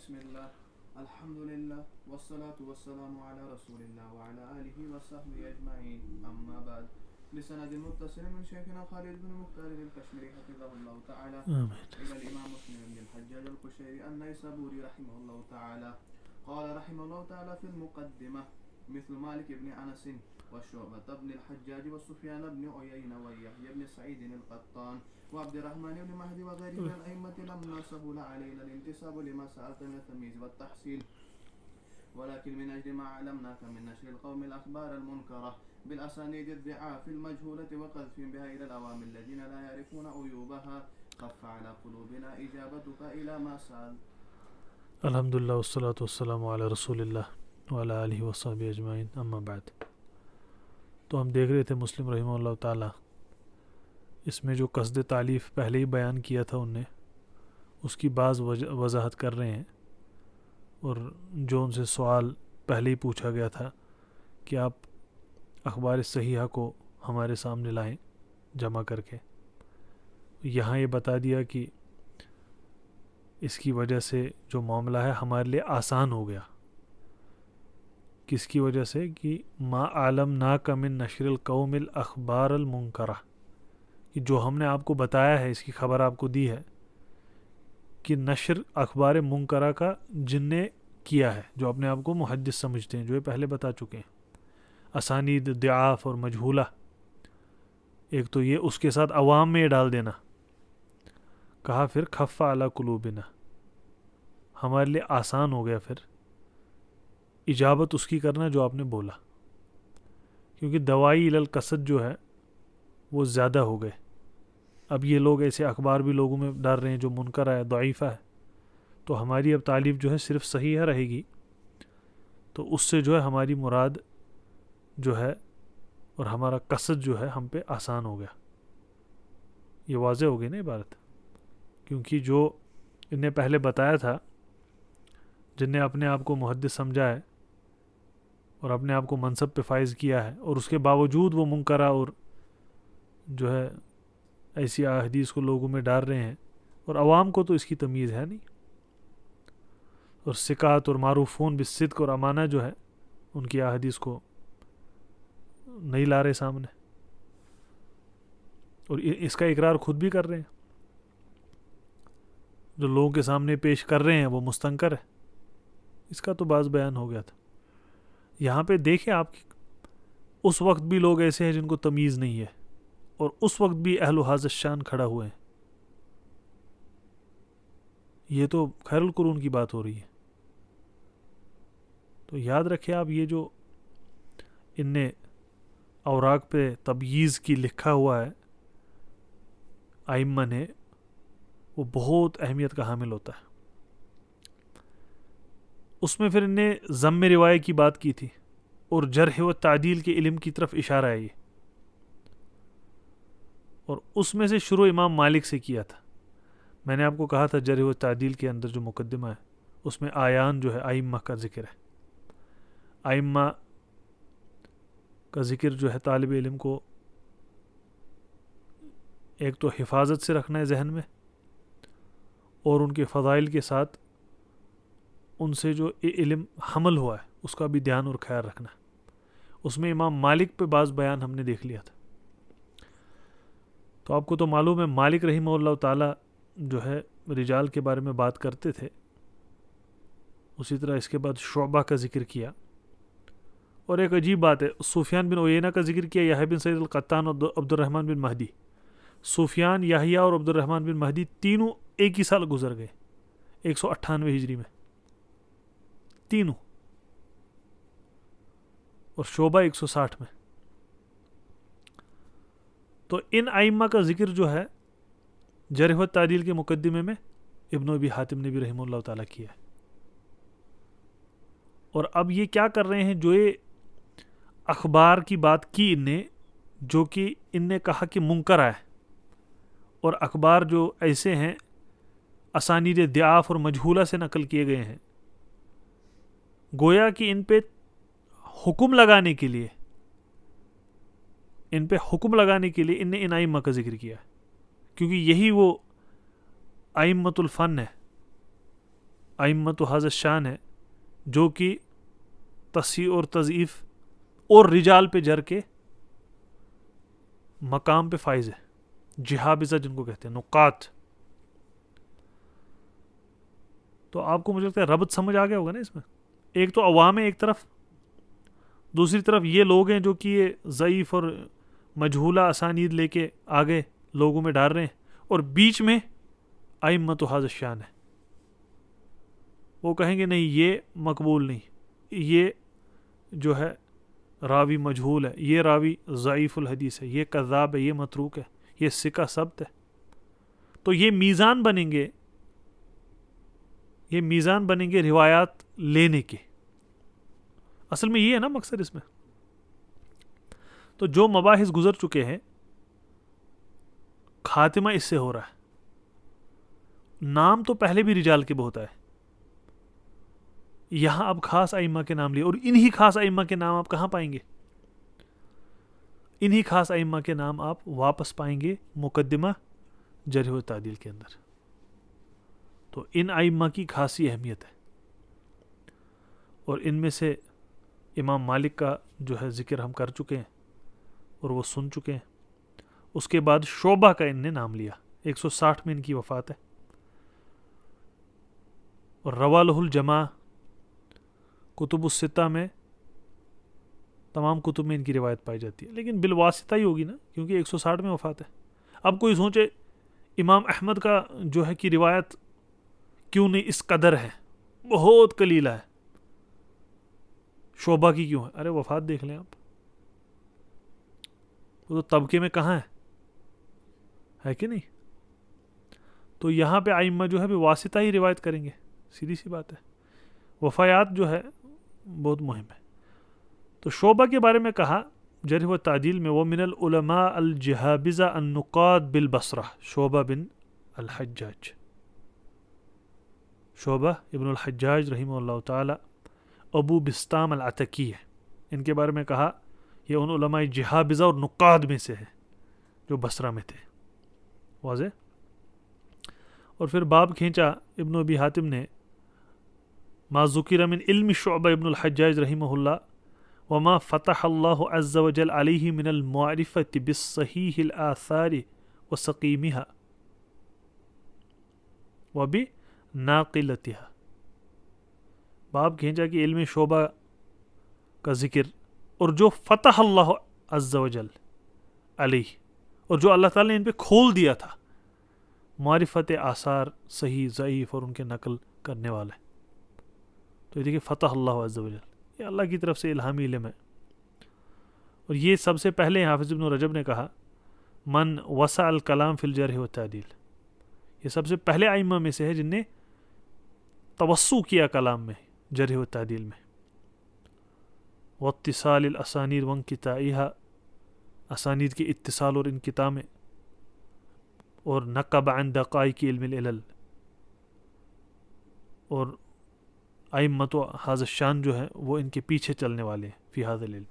بسم الله الحمد لله والصلاة والسلام على رسول الله وعلى آله وصحبه أجمعين أما بعد بسند متصل من شيخنا خالد بن مختار الكشمري حفظه الله تعالى إلى الإمام مسلم بن الحجاج القشيري النيسابوري رحمه الله تعالى قال رحمه الله تعالى في المقدمة مثل مالك بن أنس وشعبة بن الحجاج وسفيان بن عيينة ويحيى بن سعيد القطان وعبد الرحمن بن مهدي وغيره من الأئمة لما سهل علينا الانتساب لما سألت من التمييز والتحصيل ولكن من أجل ما علمناك من نشر القوم الأخبار المنكرة بالأسانيد الضعاف المجهولة وقذفهم بها إلى الأوام الذين لا يعرفون عيوبها خف على قلوبنا إجابتك إلى ما سأل. الحمدللہ والصلاة والسلام علی رسول اللہ وعلی آلہ وصحبہ اجمعین اما بعد. تو ہم دیکھ رہے تھے مسلم رحمہ اللہ تعالی، اس میں جو قصد تعلیف پہلے ہی بیان کیا تھا ان نے، اس کی بعض وضاحت کر رہے ہیں، اور جو ان سے سوال پہلے ہی پوچھا گیا تھا کہ آپ اخبار صحیحہ کو ہمارے سامنے لائیں جمع کر کے، یہاں یہ بتا دیا کہ اس کی وجہ سے جو معاملہ ہے ہمارے لیے آسان ہو گیا. کس کی وجہ سے؟ کہ ما علمناک من نشر القوم الاخبار المنکرہ، کہ جو ہم نے آپ کو بتایا ہے، اس کی خبر آپ کو دی ہے کہ نشر اخبار منکرہ کا جن نے کیا ہے، جو اپنے آپ کو محدث سمجھتے ہیں، جو یہ پہلے بتا چکے ہیں، اسانید ضعاف اور مجہولہ. ایک تو یہ، اس کے ساتھ عوام میں یہ ڈال دینا. کہا پھر خف علی قلوبنا، ہمارے لیے آسان ہو گیا پھر اجابت اس کی کرنا جو آپ نے بولا، کیونکہ دوائی الی القصد جو ہے وہ زیادہ ہو گئے. اب یہ لوگ ایسے اخبار بھی لوگوں میں ڈال رہے ہیں جو منکر ہے، ضعیفہ ہے، تو ہماری اب تعلیف جو ہے صرف صحیح ہے رہے گی، تو اس سے جو ہے ہماری مراد جو ہے اور ہمارا قصد جو ہے ہم پہ آسان ہو گیا. یہ واضح ہو گئی نا عبارت، کیونکہ جو ان نے پہلے بتایا تھا، جن نے اپنے آپ کو محدث سمجھا ہے اور اپنے آپ کو منصب پہ فائز کیا ہے، اور اس کے باوجود وہ منکرہ اور جو ہے ایسی احادیث کو لوگوں میں ڈال رہے ہیں، اور عوام کو تو اس کی تمیز ہے نہیں، اور ثقات اور معروفون بالصدق اور امانہ جو ہے ان کی احادیث کو نہیں لا رہے سامنے، اور اس کا اقرار خود بھی کر رہے ہیں. جو لوگوں کے سامنے پیش کر رہے ہیں وہ مستنکر ہے. اس کا تو بعض بیان ہو گیا تھا. یہاں پہ دیکھیں آپ، اس وقت بھی لوگ ایسے ہیں جن کو تمیز نہیں ہے، اور اس وقت بھی اہل و حاضر شان کھڑا ہوئے ہیں. یہ تو خیر القرون کی بات ہو رہی ہے. تو یاد رکھیں آپ، یہ جو ان نے اوراق پہ تبییض کی لکھا ہوا ہے ائمہ نے، وہ بہت اہمیت کا حامل ہوتا ہے. اس میں پھر ان نے ضم روایت کی بات کی تھی، اور جرح و تعدیل کے علم کی طرف اشارہ ہے یہ، اور اس میں سے شروع امام مالک سے کیا تھا. میں نے آپ کو کہا تھا جرح و تعدیل کے اندر جو مقدمہ ہے اس میں آیان جو ہے ائمہ کا ذکر ہے. ائمہ کا ذکر جو ہے طالب علم کو ایک تو حفاظت سے رکھنا ہے ذہن میں، اور ان کے فضائل کے ساتھ ان سے جو علم حمل ہوا ہے اس کا بھی دھیان اور خیال رکھنا ہے. اس میں امام مالک پہ بعض بیان ہم نے دیکھ لیا تھا. تو آپ کو تو معلوم ہے مالک رحمہ اللہ تعالی جو ہے رجال کے بارے میں بات کرتے تھے. اسی طرح اس کے بعد شعبہ کا ذکر کیا، اور ایک عجیب بات ہے، سفیان بن عیینہ کا ذکر کیا، یحییٰ بن سعید القطان اور عبد الرحمن بن مہدی. سفیان، یحییٰ اور عبد الرحمن بن مہدی تینوں ایک ہی سال گزر گئے، 198 ہجری میں تینوں، اور شعبہ 160 میں. تو ان ائمہ کا ذکر جو ہے جرح و تعدیل کے مقدمے میں ابن ابی حاتم نے بھی رحمہ اللہ تعالیٰ کیا ہے. اور اب یہ کیا کر رہے ہیں، جو یہ اخبار کی بات کی ان نے، جو کہ ان نے کہا کہ منکر ہے، اور اخبار جو ایسے ہیں اسانید ضعاف اور مجہولہ سے نقل کیے گئے ہیں، گویا کہ ان پہ حکم لگانے کے لیے ان نے ان ائمہ کا ذکر کیا ہے، کیونکہ یہی وہ ائمۃ الفن ہے ائمۃ ھذا الشان ہے جو کہ تصحیح اور تضعیف اور رجال پہ جر کے مقام پہ فائز ہے، جہابزہ جن کو کہتے ہیں، نقات. تو آپ کو مجھے لگتا ہے ربط سمجھ آ گیا ہوگا نا اس میں. ایک تو عوام ہے ایک طرف، دوسری طرف یہ لوگ ہیں جو کہ یہ ضعیف اور مجہولہ اسانید لے کے آگے لوگوں میں ڈال رہے ہیں، اور بیچ میں ائمۃ ھذا الشان ہے. وہ کہیں گے نہیں یہ مقبول نہیں، یہ جو ہے راوی مجہول ہے، یہ راوی ضعیف الحدیث ہے، یہ کذاب ہے، یہ متروک ہے، یہ ثقہ ثبت ہے. تو یہ میزان بنیں گے، یہ میزان بنیں گے روایات لینے کے. اصل میں یہ ہے نا مقصد اس میں. تو جو مباحث گزر چکے ہیں خاتمہ اس سے ہو رہا ہے. نام تو پہلے بھی رجال کے بہت آئے، یہاں اب خاص ائمہ کے نام لیے، اور انہی خاص ائمہ کے نام آپ کہاں پائیں گے؟ انہی خاص ائمہ کے نام آپ واپس پائیں گے مقدمہ جرح و تعدیل کے اندر. تو ان ائمہ کی خاصی اہمیت ہے، اور ان میں سے امام مالک کا جو ہے ذکر ہم کر چکے ہیں اور وہ سن چکے ہیں. اس کے بعد شعبہ کا ان نے نام لیا، 160 میں ان کی وفات ہے، اور روا لہ الجماع کتب الستہ میں تمام کتب میں ان کی روایت پائی جاتی ہے، لیکن بالواسطہ ہی ہوگی نا، کیونکہ 160 میں وفات ہے. اب کوئی سوچے امام احمد کا جو ہے کہ روایت کیوں نہیں اس قدر ہے، بہت قلیلہ ہے، شعبہ کی کیوں ہے؟ ارے وفات دیکھ لیں آپ، وہ تو طبقے میں کہاں ہے کہ نہیں؟ تو یہاں پہ ائمہ جو ہے بھی واسطہ ہی روایت کریں گے، سیدھی سی بات ہے. وفایات جو ہے بہت مہم ہے. تو شعبہ کے بارے میں کہا جرح و تعدیل میں، وہ من العلماء الجہابزہ النقاد بالبصرہ شعبہ بن الحجاج. شعبہ ابن الحجاج رحمہ اللہ تعالی ابو بسطام العتکی ہے. ان کے بارے میں کہا یہ ان علماء جہابزہ اور نقاد میں سے ہے جو بصرہ میں تھے. واضح. اور پھر باب کھینچا ابن ابی حاتم نے ما ذکر من علم شعبہ ابن الحجاج رحمہ اللہ وما فتح اللہ عز وجل علیہ من المعرفة بالصحیح الآثار وسقیمها وبناقلتها. باب کھینچا کہ علم شعبہ کا ذکر اور جو فتح اللہ عز وجل علیہ، اور جو اللہ تعالیٰ نے ان پہ کھول دیا تھا معرفت آثار صحیح ضعیف اور ان کے نقل کرنے والے. تو یہ دیکھیں فتح اللہ عز وجل، یہ اللہ کی طرف سے الہامی علم ہے. اور یہ سب سے پہلے حافظ ابن رجب نے کہا من وسع الکلام فی الجرح والتعدیل، یہ سب سے پہلے ائمہ میں سے ہے جن نے توسع کیا کلام میں جرح و تعدیل میں. واتصال الاسانید وانقطاعها، اسانید کے اتصال اور انقطاع میں. اور نقب عن دقائق علم العلل، اور ائمۃ ھذا الشان جو ہے وہ ان کے پیچھے چلنے والے ہیں فی ھذا العلم.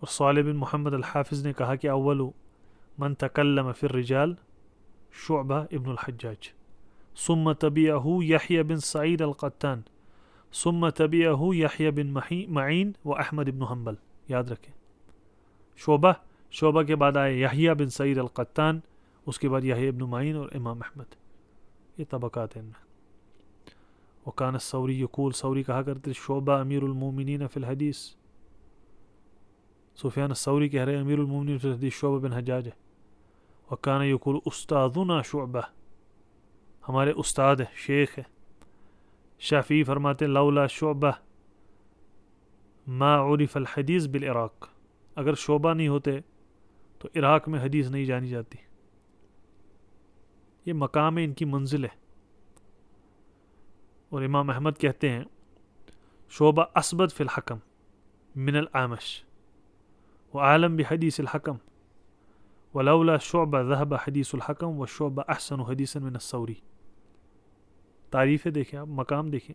اور صالح بن محمد الحافظ نے کہا کہ اول من تکلم فی الرجال شعبہ ابن الحجاج، ثم تبعہ یحییٰ بن سعید القطان، ثم تبعہ یحییٰ بن معین و احمد بن حنبل. یاد رکھیں شعبہ کے بعد آئے یحییٰ بن سعید القطان، اس کے بعد یحییٰ بن معین اور امام احمد. یہ طبقات ہیں ان میں. وکان الثوری یقول، ثوری کہا کرتے شعبہ امیر المومنین فی الحدیث. سفیان الثوری کہہ رہے امیر المومنین فی الحدیث شعبہ بن حجاج ہے. وکان یقول استاذنا شعبہ، ہمارے استاد ہے، شیخ ہے. شافعی فرماتے لولا شعبہ ما عرف الحدیث بالعراق، اگر شعبہ نہیں ہوتے تو عراق میں حدیث نہیں جانی جاتی. یہ مقام ان کی منزل ہے. اور امام احمد کہتے ہیں شعبہ اسبد فی الحکم من الاعمش وعالم بحدیث الحکم ولولا شعبہ ذهب حدیث الحکم والشعبہ احسن حدیثا من الثوری. تعریفیں دیکھیں آپ، مقام دیکھیں.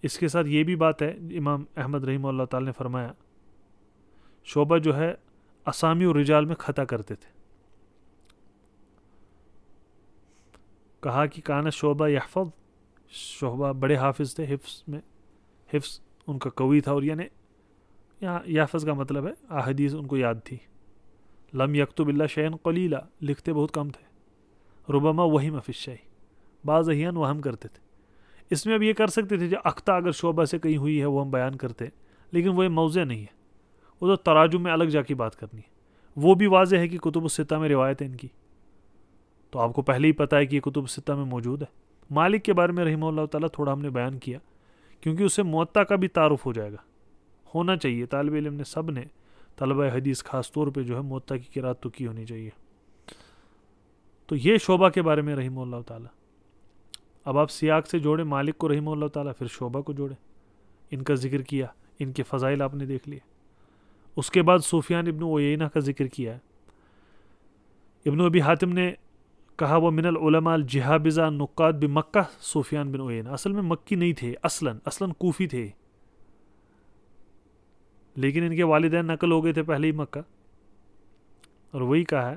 اس کے ساتھ یہ بھی بات ہے امام احمد رحمہ اللہ تعالی نے فرمایا شعبہ جو ہے اسامی اور رجال میں خطا کرتے تھے. کہا کہ کان شعبہ یحفظ، شعبہ بڑے حافظ تھے، حفظ ان کا قوی تھا، اور یعنی یہاں یحفظ کا مطلب ہے احادیث ان کو یاد تھی. لم یکتب الا شیئا قلیلا، لکھتے بہت کم تھے. ربما وہم فی الشیء، بعض احیان وہم کرتے تھے. اس میں اب یہ کر سکتے تھے جو اخطا اگر شعبہ سے کہیں ہوئی ہے وہ ہم بیان کرتے، لیکن وہ موضع نہیں ہے، وہ تو تراجم میں الگ جا کے بات کرنی ہے. وہ بھی واضح ہے کہ کتب الستہ میں روایت ہے ان کی، تو آپ کو پہلے ہی پتہ ہے کہ یہ کتب الستہ میں موجود ہے. مالک کے بارے میں رحمہ اللہ تعالیٰ تھوڑا ہم نے بیان کیا، کیونکہ اسے موطا کا بھی تعارف ہو جائے گا، ہونا چاہیے. طالب علم نے سب نے، طلبہ حدیث خاص طور پہ جو ہے موطا کی قرات تو کی ہونی چاہیے. تو یہ شعبہ کے بارے میں رحمہ اللہ تعالیٰ. اب آپ سیاق سے جوڑیں مالک کو رحمہ اللہ تعالیٰ، پھر شعبہ کو جوڑیں، ان کا ذکر کیا، ان کے فضائل آپ نے دیکھ لیے. اس کے بعد سفیان ابن عیینہ کا ذکر کیا ہے. ابن ابی حاتم نے کہا وہ من العلماء الجہابذہ نقاد بمکہ سفیان بن عیینہ. اصل میں مکی نہیں تھے، اصلاً کوفی تھے، لیکن ان کے والدین نقل ہو گئے تھے پہلے ہی مکہ. اور وہی کہا ہے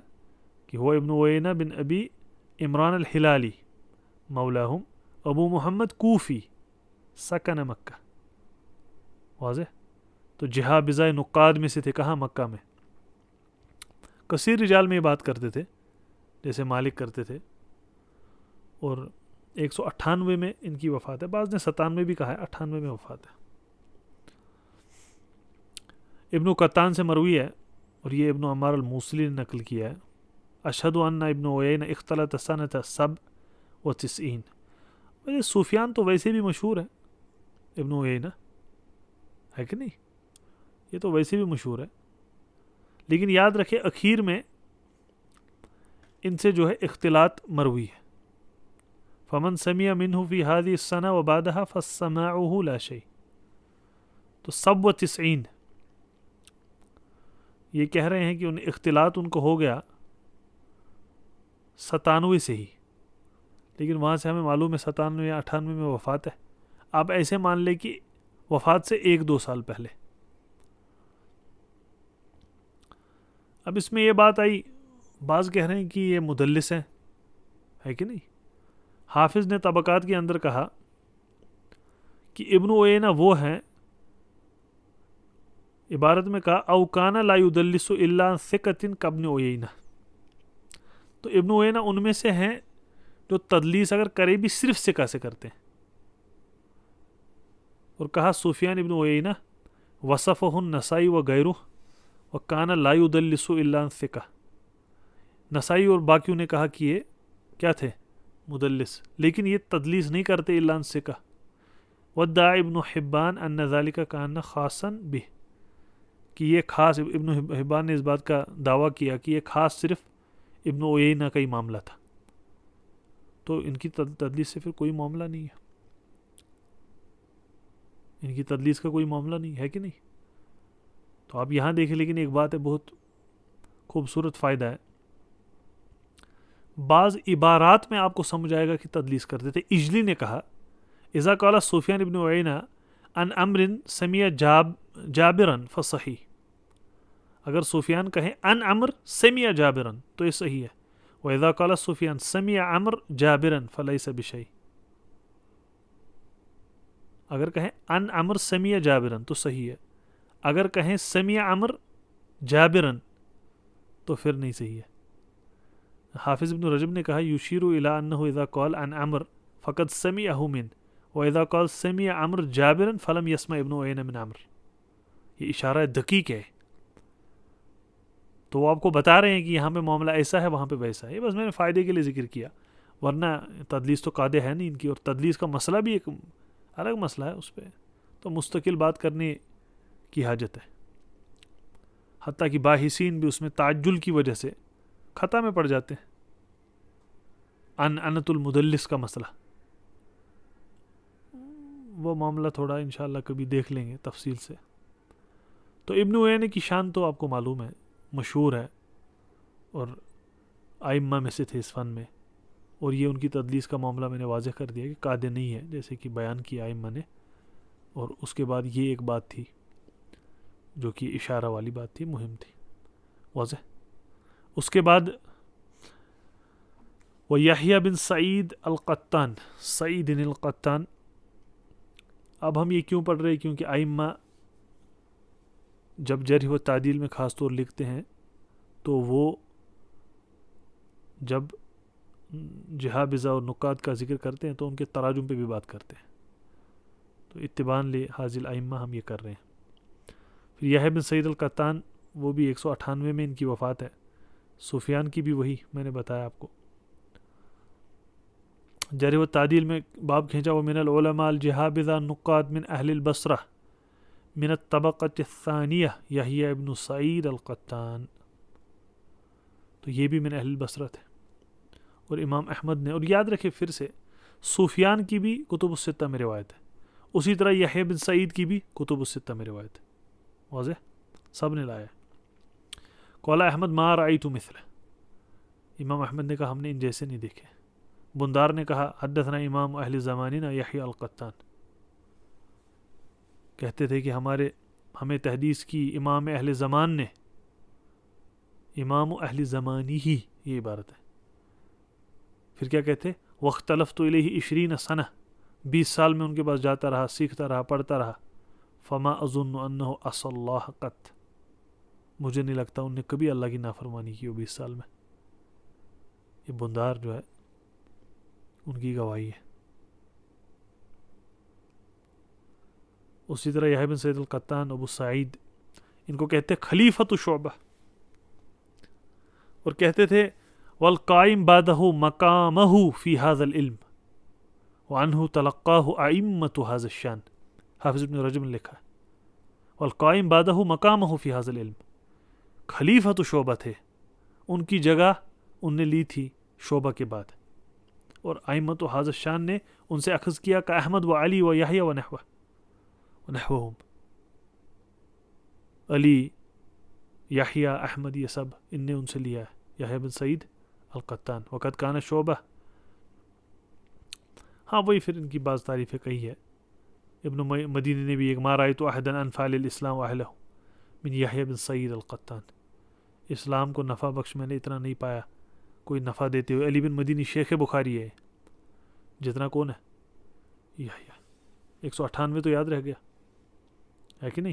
کہ وہ ابن عیینہ بن ابی عمران الہلالی مولاہم ابو محمد کوفی سکن مکہ. واضح؟ تو جہابذہ نقاد میں سے تھے، کہاں؟ مکہ میں. کثیر رجال میں یہ بات کرتے تھے جیسے مالک کرتے تھے. اور 198 میں ان کی وفات ہے، بعض نے 97 بھی کہا ہے، 98 میں وفات ہے. ابن قطان سے مروی ہے، اور یہ ابن عمار الموصلی نے نقل کیا ہے. اشہد ان ابن عیینہ اختلط سنۃ 97. ویسے سفیان تو ویسے بھی مشہور ہے، ابن عیینہ ہے کہ نہیں، یہ تو ویسے بھی مشہور ہے. لیکن یاد رکھے اخیر میں ان سے جو ہے اختلاط مروی ہے. فمن سمع منہ فی هذه السنة وبعدها فسماعه لا شيء. تو 97 یہ کہہ رہے ہیں کہ ان اختلاط ان کو ہو گیا 97 سے ہی، لیکن وہاں سے ہمیں معلوم ہے 97 یا 98 میں وفات ہے. آپ ایسے مان لیں کہ وفات سے 1-2 سال پہلے. اب اس میں یہ بات آئی، بعض کہہ رہے ہیں کہ یہ مدلس ہیں، ہے کہ نہیں. حافظ نے طبقات کے اندر کہا کہ ابن عیینہ وہ ہیں، عبارت میں کہا او کان لا یدلس الا ثقۃ کابن عیینہ. تو ابن عیینہ ان میں سے ہیں جو تدلیس اگر کرے بھی صرف ثقہ سے کرتے ہیں. اور کہا سفیان ابن عیینہ وصفہ النسائی وغیرہ وکان لا یدلس الا ثقہ. نسائی اور باقیوں نے کہا کہ یہ کیا تھے؟ مدلس، لیکن یہ تدلیس نہیں کرتے الا ثقہ. وادعى ابن حبان ان ذلك كان خاصا به، کہ یہ خاص، ابن حبان نے اس بات کا دعویٰ کیا کہ یہ خاص صرف ابن عیینہ کا ہی معاملہ تھا. تو ان کی تدلیس سے پھر کوئی معاملہ نہیں ہے، ان کی تدلیس کا کوئی معاملہ نہیں ہے کہ نہیں. تو آپ یہاں دیکھیں، لیکن ایک بات ہے، بہت خوبصورت فائدہ ہے. بعض عبارات میں آپ کو سمجھ آئے گا کہ تدلیس کرتے تھے. اجلی نے کہا اذا قال سفیان ابن عیینہ ان امر سمع جابرا فصحیح. اگر سفیان کہیں ان امر سمع جابرا تو یہ صحیح ہے. واذا قال سفیان سمع امر جابرا فلیس بشیء. اگر کہیں ان امر سمع جابرا تو صحیح ہے، اگر کہیں سمع امر جابرا تو پھر نہیں صحیح ہے. حافظ ابن رجب نے کہا یشیر الی انہ اذا قال عن عمر فقد سمعہ من واذا قال سمع عمر جابرا فلم يسمع ابن عیینہ من عمر. یہ اشارہ دقیق ہے. تو وہ آپ کو بتا رہے ہیں کہ یہاں پہ معاملہ ایسا ہے، وہاں پہ ویسا ہے. یہ بس میں نے فائدے کے لیے ذکر کیا، ورنہ تدلیس تو قاعدہ ہے نہیں ان کی. اور تدلیس کا مسئلہ بھی ایک الگ مسئلہ ہے، اس پہ تو مستقل بات کرنے کی حاجت ہے. حتیٰ کہ باحثین بھی اس میں تعجل کی وجہ سے خطا میں پڑ جاتے ہیں. انت المدلس کا مسئلہ، وہ معاملہ تھوڑا انشاءاللہ کبھی دیکھ لیں گے تفصیل سے. تو ابن عیینہ کی شان تو آپ کو معلوم ہے، مشہور ہے، اور ائمہ میں سے تھے اس فن میں. اور یہ ان کی تدلیس کا معاملہ میں نے واضح کر دیا کہ قاعدہ نہیں ہے، جیسے کہ بیان کیا ائمہ نے. اور اس کے بعد یہ ایک بات تھی جو کہ اشارہ والی بات تھی، مہم تھی، واضح. اس کے بعد و یحییٰ بن سعید القطان، سعید القطان. اب ہم یہ کیوں پڑھ رہے ہیں؟ کیونکہ ائمہ جب جرح و تعدیل میں خاص طور لکھتے ہیں تو وہ جب جہابذہ اور نکات کا ذکر کرتے ہیں تو ان کے تراجم پہ بھی بات کرتے ہیں. تو اتباعاً لحاظ الائمہ ہم یہ کر رہے ہیں. پھر یحییٰ بن سعید القطان، وہ بھی 198 میں ان کی وفات ہے. سفیان کی بھی وہی میں نے بتایا آپ کو. جرح و تعدیل میں باب کھینچا وہ من العلماء الجہابذہ نقاد من اہل البصرہ من الطبقۃ الثانیہ یحییٰ ابن سعید القطان. تو یہ بھی من اہل البصرہ تھے. اور امام احمد نے، اور یاد رکھے پھر سے، سفیان کی بھی کتب الستہ میں روایت ہے، اسی طرح یحییٰ بن سعید کی بھی کتب الستہ میں روایت ہے. واضح؟ سب نے لایا. قال احمد ما رأیت مثلہ، امام احمد نے کہا ہم نے ان جیسے نہیں دیکھے. بندار نے کہا حدثنا امام اہل زماننا یحییٰ القطان، کہتے تھے کہ ہمیں تحدیث کی امام اہل زمان نے، امام اہل زمانی ہی یہ عبارت ہے. پھر کیا کہتے؟ واختلفت الیہ 20 سنہ، 20 سال میں ان کے پاس جاتا رہا، سیکھتا رہا، پڑھتا رہا. فما اظن انہ عصى اللہ قط، مجھے نہیں لگتا ان نے کبھی اللہ کی نافرمانی کی ہو 20 سال میں. یہ بندار جو ہے ان کی گواہی ہے. اسی طرح یحییٰ بن سعید القطان، ابو سعید، ان کو کہتے خلیفۃ شعبہ، اور کہتے تھے والقائم بعدہ مقامہ فی ھذا العلم وعنہ تلقاہ ائمۃ ھذا الشان. حافظ ابن رجب نے لکھا ہے والقائم بعدہ مقامہ فی ھذا العلم، خلیفۃ شعبہ تھے، ان کی جگہ ان نے لی تھی شعبہ کے بعد. اور ائمۃ ھذا الشان نے ان سے اخذ کیا کہ احمد و علی و یحییٰ و نحوہم، علی، یحییٰ، احمد، یہ سب ان نے ان سے لیا ہے. یحییٰ بن سعید القطان وقت کان شعبہ. ہاں وہی پھر ان کی بعض تعریفیں کہی ہے. ابن مدینی نے بھی ایک ما رأیت احدا انفع للاسلام واہلہ من یحییٰ بن سعید القطان، اسلام کو نفع بخش میں نے اتنا نہیں پایا کوئی نفع دیتے ہوئے. علی بن مدینی شیخ بخاری ہے، جتنا کون ہے؟ یحییٰ. 198 تو یاد رہ گیا ہے کہ نہیں.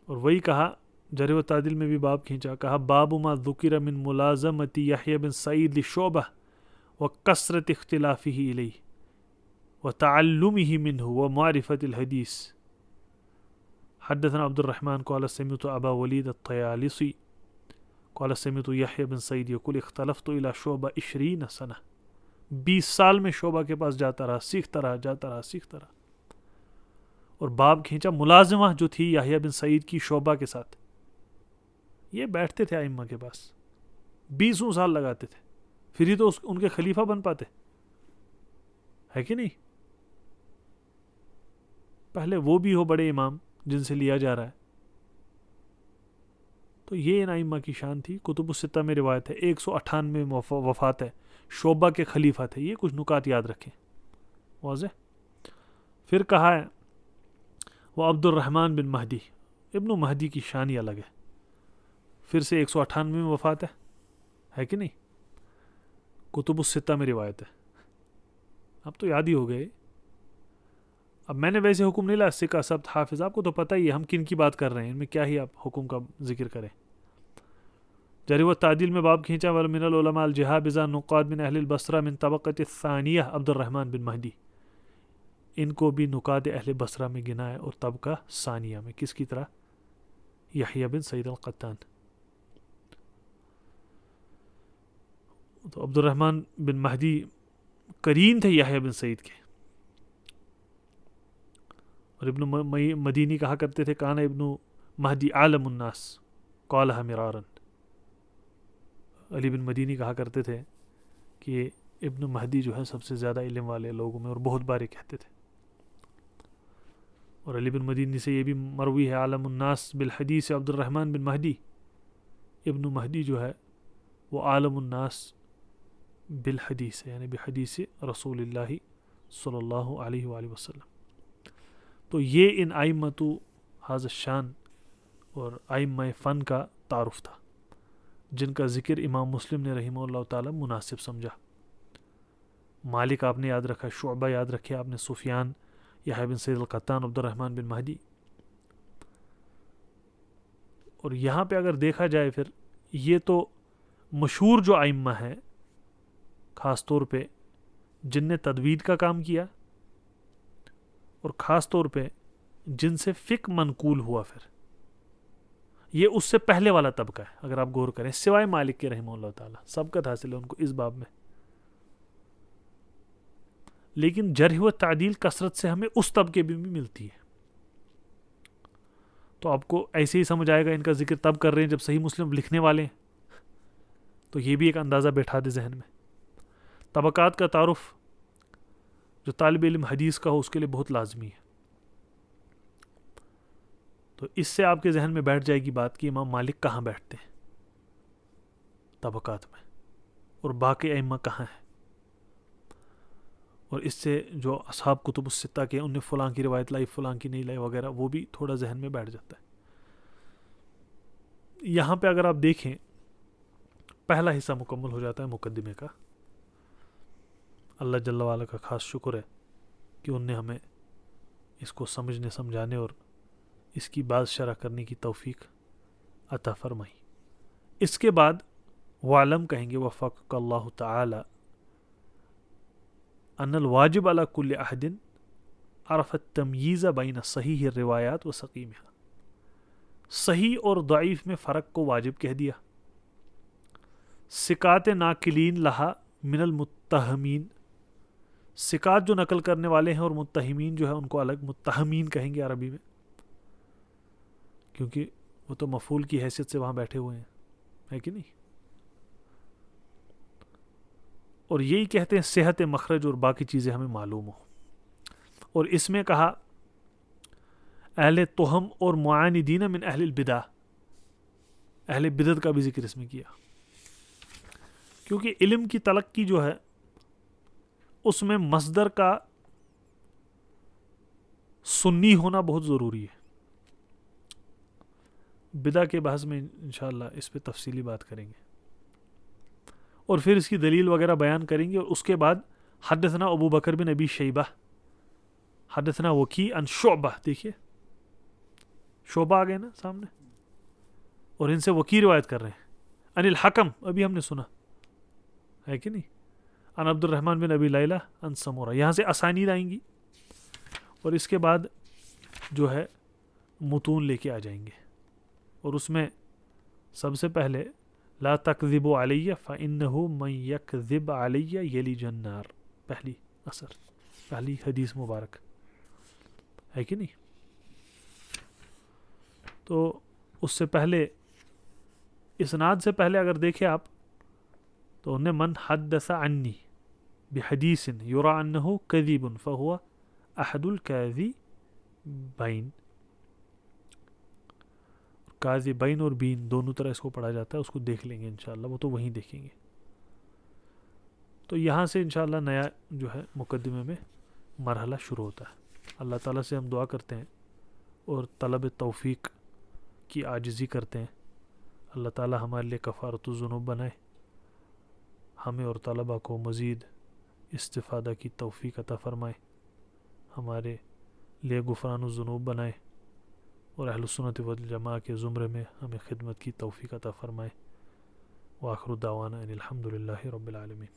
اور وہی کہا جرح و تعدیل میں بھی باب کھینچا، کہا باب ما ذکر من ملازمت یحییٰ بن سعید لشعبہ وکثرت اختلافہ الیہ وتعلمہ منہ ومعرفت الحدیث. حدثنا عبد الرحمن قال سمعت ابا ولید الطیالسی قال سمعت یحییٰ بن سعید یقول اختلفت الی شعبہ 20 سنہ، 20 سال میں شعبہ کے پاس جاتا رہا، سیکھتا رہا، جاتا رہا، سیکھتا رہا. اور باب کھینچا ملازمہ جو تھی یحییٰ بن سعید کی شعبہ کے ساتھ، یہ بیٹھتے تھے ائمہ کے پاس، 20 سال لگاتے تھے، پھر ہی تو ان کے خلیفہ بن پاتے، ہے کہ نہیں. پہلے وہ بھی ہو بڑے امام جن سے لیا جا رہا ہے. تو یہ ان ائمہ کی شان تھی. کتب الستہ میں روایت ہے 198 میں وفات ہے، شعبہ کے خلیفہ تھے. یہ کچھ نکات یاد رکھیں. واضح. پھر کہا ہے وہ عبد الرحمن بن مہدی، ابن مہدی کی شان ہی الگ ہے. پھر سے 198 میں وفات ہے کہ نہیں. کتب الستہ میں روایت ہے. اب تو یاد ہی ہو گئے. اب میں نے ویسے حکم نہیں لا سکہ ثبت حافظ، آپ کو تو پتہ ہی ہے ہم کن کی بات کر رہے ہیں، ان میں کیا ہی آپ حکم کا ذکر کریں. جرح و تعدیل میں باب کھینچا من العلماء الجہابذہ نقاد من اہل البصرہ من طبقۃ الثانیہ عبد الرحمن بن مہدی. ان کو بھی نقاد اہل بصرہ میں گنا ہے اور طبقہ ثانیہ میں. کس کی طرح؟ یحییٰ بن سعید القطان. تو عبد الرحمن بن مہدی قرین تھے یحییٰ بن سعید کے. اور ابن مدینی کہا کرتے تھے کان ابن مہدی عالم الناس قالها مرارا. علی بن مدینی کہا کرتے تھے کہ ابن مہدی جو ہے سب سے زیادہ علم والے لوگوں میں، اور بہت بار کہتے تھے. اور علی بن مدینی سے یہ بھی مروی ہے عالم الناس بالحدیث عبد الرحمن بن مہدی. ابن مہدی جو ہے وہ عالم الناس بالحدیث ہے، یعنی بحدیث رسول اللہ صلی اللہ علیہ وآلہ وسلم. تو یہ ان ائمۃ ھذا الشان اور ائمہ فن کا تعارف تھا. جن کا ذکر امام مسلم نے رحمہ اللہ تعالی مناسب سمجھا. مالک آپ نے یاد رکھا, شعبہ یاد رکھے آپ نے, سفیان, یحییٰ بن سعید القطان, عبد الرحمن بن مہدی. اور یہاں پہ اگر دیکھا جائے پھر یہ تو مشہور جو ائمہ ہیں خاص طور پہ جن نے تدوید کا کام کیا, اور خاص طور پہ جن سے فقہ منقول ہوا, پھر یہ اس سے پہلے والا طبقہ ہے اگر آپ غور کریں, سوائے مالک کے رحمہ اللہ تعالیٰ سبقت حاصل ہے ان کو اس باب میں. لیکن جرح و تعدیل کثرت سے ہمیں اس طبقے بھی ملتی ہے. تو آپ کو ایسے ہی سمجھ آئے گا ان کا ذکر تب کر رہے ہیں جب صحیح مسلم لکھنے والے ہیں, تو یہ بھی ایک اندازہ بیٹھا دے ذہن میں. طبقات کا تعارف جو طالب علم حدیث کا ہو اس کے لیے بہت لازمی ہے. تو اس سے آپ کے ذہن میں بیٹھ جائے گی بات کہ امام مالک کہاں بیٹھتے ہیں طبقات میں, اور باقی ائمہ کہاں ہیں. اور اس سے جو اصحاب کتب الستہ کے ان نے فلاں کی روایت لائی, فلاں کی نہیں لائی وغیرہ, وہ بھی تھوڑا ذہن میں بیٹھ جاتا ہے. یہاں پہ اگر آپ دیکھیں پہلا حصہ مکمل ہو جاتا ہے مقدمے کا. اللہ جل وعلا کا خاص شکر ہے کہ ان نے ہمیں اس کو سمجھنے سمجھانے اور اس کی بات شرح کرنے کی توفیق عطا فرمائی. اس کے بعد وعلم کہیں گے وفقک اللہ تعالی ان الواجب علی کل احد عرف التمییز بین صحیح الروایات و سقیمها. صحیح اور ضعیف میں فرق کو واجب کہہ دیا. ثقات ناقلین لہا من المتہمین, ثقات جو نقل کرنے والے ہیں اور متہمین جو ہے ان کو الگ متہمین کہیں گے عربی میں, کیونکہ وہ تو مفعول کی حیثیت سے وہاں بیٹھے ہوئے ہیں, ہے کہ نہیں. اور یہی کہتے ہیں صحت مخرج اور باقی چیزیں ہمیں معلوم ہو. اور اس میں کہا اہل توہم اور معاندین من اہل البدع, اہل بدعت کا بھی ذکر اس میں کیا, کیونکہ علم کی تلقی جو ہے اس میں مصدر کا سنی ہونا بہت ضروری ہے. بدع کے بحث میں انشاءاللہ اس پہ تفصیلی بات کریں گے, اور پھر اس کی دلیل وغیرہ بیان کریں گے. اور اس کے بعد حدثنا ابو بکر بن ابی شیبہ, حدثنا وکی عن شعبہ, دیکھیے شعبہ آ گئے نا سامنے, اور ان سے وکی روایت کر رہے ہیں. عن الحکم, ابھی ہم نے سنا ہے کہ نہیں, عن عبد الرحمن بن ابی لیلہ عن سمورہ. یہاں سے اسانید آئیں گی, اور اس کے بعد جو ہے متون لے کے آ جائیں گے. اور اس میں سب سے پہلے لا تکذبوا علی فانہ من یکذب علی یلج النار, پہلی اثر, پہلی حدیث مبارک ہے کہ نہیں. تو اس سے پہلے اسناد سے پہلے اگر دیکھیں آپ تو انہیں من حدث عنی بحدیث یرى انہ کذب فہو احد الکاذبین. کاذبین اور بین دونوں طرح اس کو پڑھا جاتا ہے, اس کو دیکھ لیں گے انشاءاللہ, وہ تو وہیں دیکھیں گے. تو یہاں سے انشاءاللہ نیا جو ہے مقدمے میں مرحلہ شروع ہوتا ہے. اللہ تعالیٰ سے ہم دعا کرتے ہیں اور طلب توفیق کی عاجزی کرتے ہیں. اللہ تعالیٰ ہمارے لیے کفارۃ الذنوب بنائے, ہمیں اور طلبہ کو مزید استفادہ کی توفیق عطا فرمائے, ہمارے لیے غفران الذنوب بنائے, اور اہل السنت والجماعہ کے زمرے میں ہمیں خدمت کی توفیق عطا فرمائے. وآخر دعوانا ان الحمد للہ رب العالمین.